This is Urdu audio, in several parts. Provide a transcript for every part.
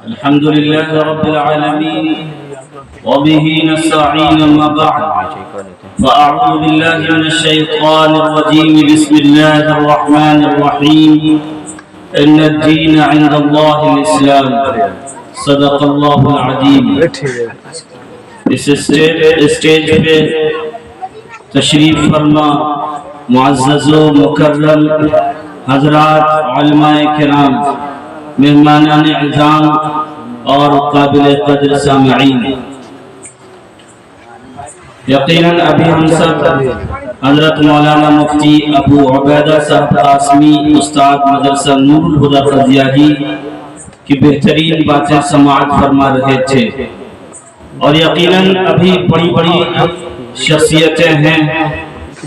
الحمد لله رب العالمين وبه نستعين أما بعد فأعوذ بالله من الشيطان الرجيم بسم الله الرحمن الرحيم إن الدين عند الله الإسلام صدق الله العظيم. اس اسٹیج پہ تشریف فرما معزز و مکرم حضرات علماء کرام، مہمانان اعظام اور قابل قدر سامعین، یقیناً ابھی ہم سب حضرت مولانا مفتی ابو عبیدہ صاحب قاسمی استاد مدرسہ نور الہدی قضیاہی کی بہترین باتیں سماعت فرما رہے تھے، اور یقیناً ابھی بڑی بڑی شخصیتیں ہیں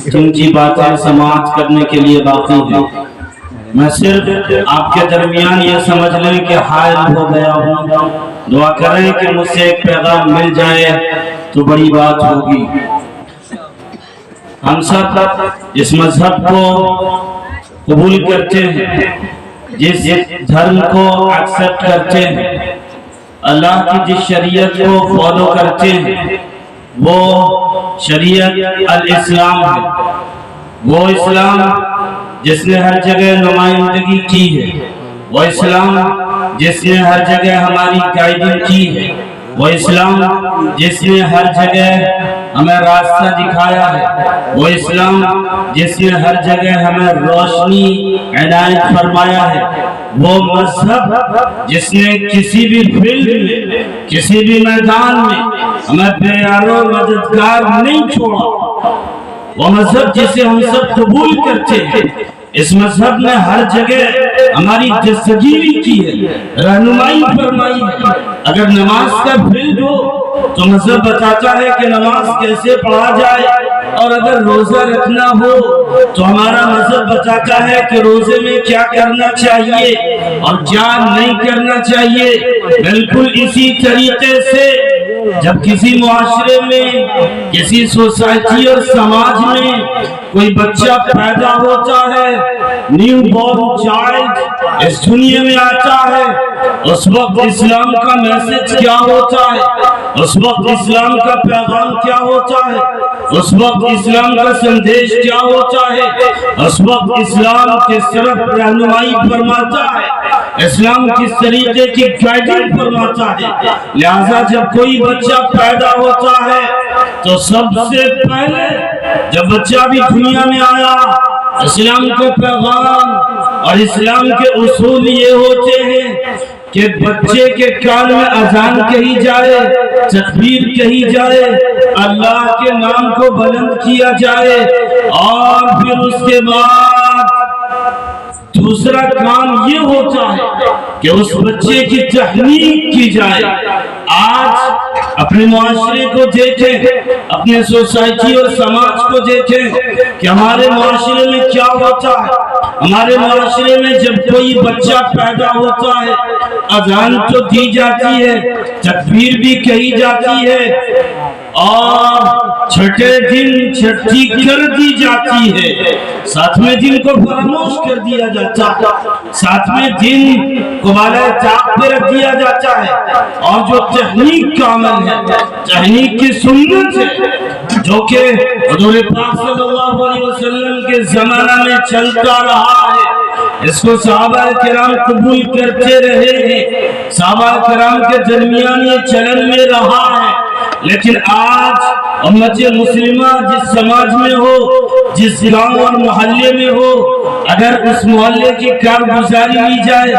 جن کی باتیں سماعت کرنے کے لیے باقی ہیں. میں صرف آپ کے درمیان یہ سمجھ لیں کہ حائل ہو گیا ہوں. دعا کریں کہ مجھ سے ایک پیغام مل جائے تو بڑی بات ہوگی. ہم سب اس مذہب کو قبول کرتے ہیں، جس دھرم کو ایکسپٹ کرتے ہیں، اللہ کی جس شریعت کو فالو کرتے ہیں، وہ شریعت الاسلام ہے. وہ اسلام جس نے ہر جگہ نمائندگی کی ہے، وہ اسلام جس نے ہر جگہ ہماری گائیڈنگ کی ہے، وہ اسلام جس نے ہر جگہ ہمیں راستہ دکھایا ہے، وہ اسلام جس نے ہر جگہ ہمیں روشنی عنایت فرمایا ہے، وہ مذہب جس نے کسی بھی فیلڈ میں، کسی بھی میدان میں ہمیں بے یار و مددگار نہیں چھوڑا. وہ مذہب جسے ہم سب قبول کرتے ہیں، اس مذہب نے ہر جگہ ہماری دستگیری کی ہے، رہنمائی فرمائی ہے. اگر نماز کا فیلڈ ہو تو مذہب بتاتا ہے کہ نماز کیسے پڑھا جائے، اور اگر روزہ رکھنا ہو تو ہمارا مذہب بتاتا ہے کہ روزے میں کیا کرنا چاہیے اور کیا نہیں کرنا چاہیے. بالکل اسی طریقے سے جب کسی معاشرے میں، کسی سوسائٹی اور سماج میں کوئی بچہ پیدا ہوتا ہے، نیو بورن چائلڈ اس دنیا میں آتا ہے، اس وقت اسلام کا میسج کیا ہوتا ہے، اس وقت اسلام کا پیغام کیا ہوتا ہے، اس وقت اسلام کا سندیش کیا ہوتا ہے، اس وقت اسلام کس طرف رہنمائی فرماتا ہے، اسلام کس طریقے کی گائیڈنگ فرماتا ہے. لہذا جب کوئی بچہ پیدا ہوتا ہے تو سب سے پہلے جب بچہ بھی دنیا میں آیا، اسلام کا پیغام اور اسلام کے اصول یہ ہوتے ہیں کہ بچے کے کان میں اذان کہی جائے، تکبیر کہی جائے، اللہ کے نام کو بلند کیا جائے، اور پھر اس کے بعد دوسرا کام یہ ہوتا ہے کہ اس بچے کی تحنیک کی جائے. آج اپنے معاشرے کو دیکھیں، اپنے سوسائٹی اور سماج کو دیکھیں کہ ہمارے معاشرے میں کیا ہوتا ہے. ہمارے معاشرے میں جب کوئی بچہ پیدا ہوتا ہے، اذان تو دی جاتی ہے، تکبیر بھی کہی جاتی ہے، اور چھٹے دن چھٹی کر دی جاتی ہے، ساتویں دن کو فراموش کر دیا جاتا ہے، ساتویں دن کو بالائے طاق پہ رکھ دیا جاتا ہے. اور جو تحنیک کا عمل ہے، تحنیک کی سنت ہے، جو کہ حضور پاک صلی اللہ علیہ وسلم کے زمانہ میں چلتا رہا ہے، اس کو صحابہ کرام قبول کرتے رہے ہیں، صحابہ کرام کے درمیان یہ چلن میں رہا ہے. لیکن آج امت مسلمہ جس سماج میں ہو، جس گاؤں اور محلے میں ہو، اگر اس محلے کی کارگزاری لی جائے،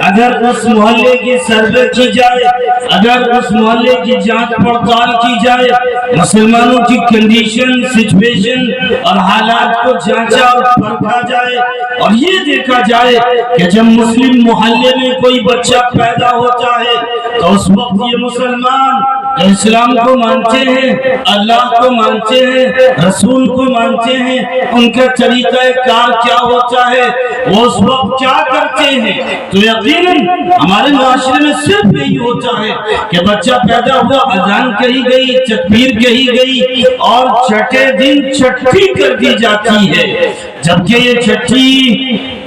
اگر اس محلے کی سروے کی جائے، اگر اس محلے کی جانچ پڑتال کی جائے، مسلمانوں کی کنڈیشن، سچویشن اور حالات کو جانچا اور پرکھا جائے، اور یہ دیکھا جائے کہ جب مسلم محلے میں کوئی بچہ پیدا ہوتا ہے تو اس وقت یہ مسلمان اسلام کو مانتے ہیں، اللہ کو مانتے ہیں، رسول کو مانتے ہیں، ان کا طریقہ کار کیا ہوتا ہے، وہ اس وقت کیا کرتے ہیں. تو یقیناً ہمارے معاشرے میں صرف یہی ہوتا ہے کہ بچہ پیدا ہوا، اذان کہی گئی، تکبیر کہی گئی، اور چھٹے دن چھٹی کر دی جاتی ہے. جبکہ یہ چھٹی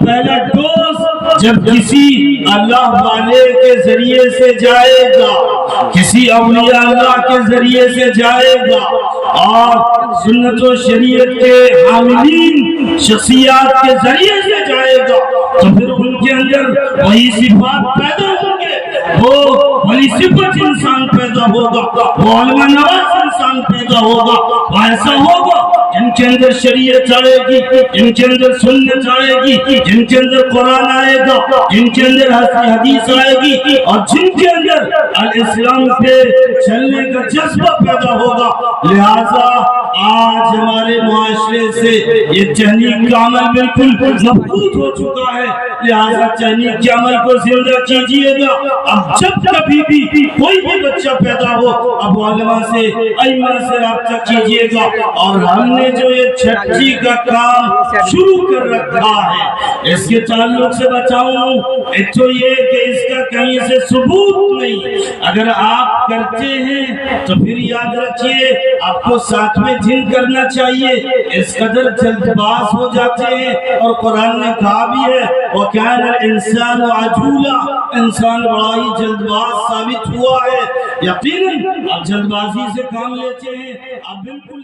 پہلا ڈوز جب کسی اللہ والے کے ذریعے سے جائے گا، کسی اولیاء اللہ کے ذریعے سے جائے گا اور سنت و شریعت کے حاملین شخصیات کے ذریعے سے جائے گا، تو پھر ان کے اندر وہی صفات پیدا ہوں گے، وہ وہی صفت انسان پیدا ہوگا، وہ علماء نواز انسان پیدا ہوگا، وہ ایسا ہوگا جن کے اندر شریعت آئے گی، جن کے اندر سنت آئے گی، جن کے اندر قرآن آئے گا، جن کے اندر حدیث آئے گی، اور جن کے اندر الاسلام پہ چلنے کا جذبہ پیدا ہوگا۔ لہذا آج ہمارے معاشرے سے یہ تحریک کا عمل بالکل مفقود ہو چکا ہے، لہذا تحریک کے عمل کو زندہ کیجیے گا۔ اب جب کبھی بھی کوئی بھی بچہ پیدا ہو، اب علماء سے ائمہ سے رابطہ کیجیے گا، اور ہم نے جو یہ چھٹی کا کام شروع کر رکھا ہے اس کے تعلق سے بتاؤں، ایک تو یہ کہ اس کا کہیں سے ثبوت نہیں، اگر آپ کرتے ہیں تو پھر یاد رکھیے آپ کو ساتویں دن کرنا چاہیے، اس قدر جلد باز ہو جاتے ہیں، اور قرآن نے کہا بھی ہے وَكَانَ الْإِنسَانُ عَجُولًا، انسان بڑا ہی جلد باز ثابت ہوا ہے۔ یقیناً آپ جلد بازی سے کام لیتے ہیں، آپ بالکل